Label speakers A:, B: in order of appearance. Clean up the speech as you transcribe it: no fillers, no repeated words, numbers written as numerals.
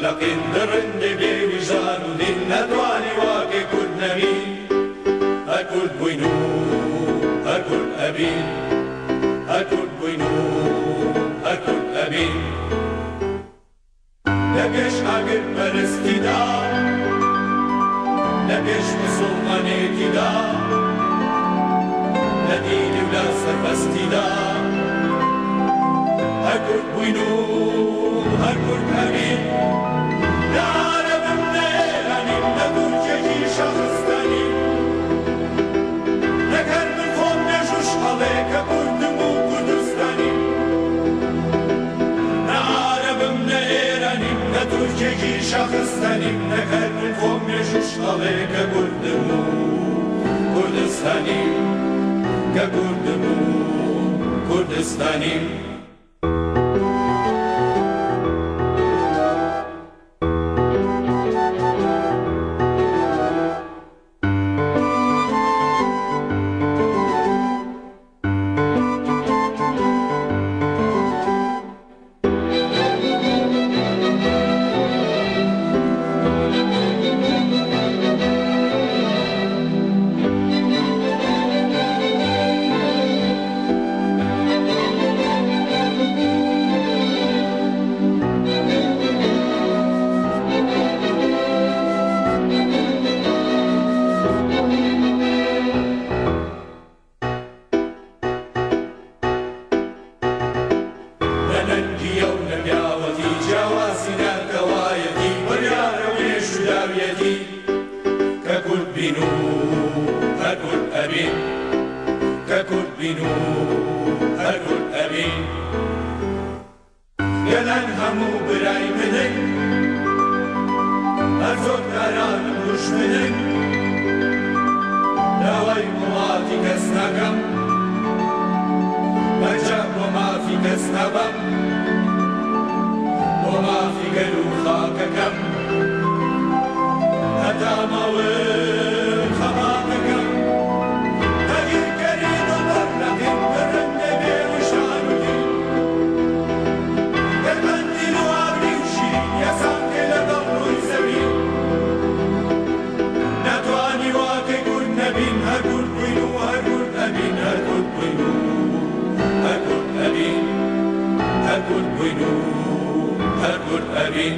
A: لقين درن بوجدان ودين ندواني واقع كل نبي أكل بوينو أكل أبين أكل بوينو أكل أبين لبيش عقل برستي دا لبيش مسلمانيتي دا لديني ولا سرفستي دا أكل بوينو أكل أبين لا عرب منيراني نقول جيجي شخصتاني نكر من خون نجوش عليك كردمو كردستاني لا عرب منيراني نقول جيجي شخصتاني نكر من خون نجوش عليك كردمو كردستاني كردمو كردستاني ككل بينو هكل أبين ككل بينو هكل أبين يلان همو براي منك أرزوك داران مش منك دواي وما في كسنكم مجاب وما في كسنبم وما في قلو خاككم هتاموين خمامكم هجير كريم وبرلكم برن بيوشان ودين قلبندي نوابني وشيرين يسام كلا ضلو يزوين نتواني واقع كل نبين هكل بينو هكل أبين هكل بينو هكل أبين هكل بينو هكل أبين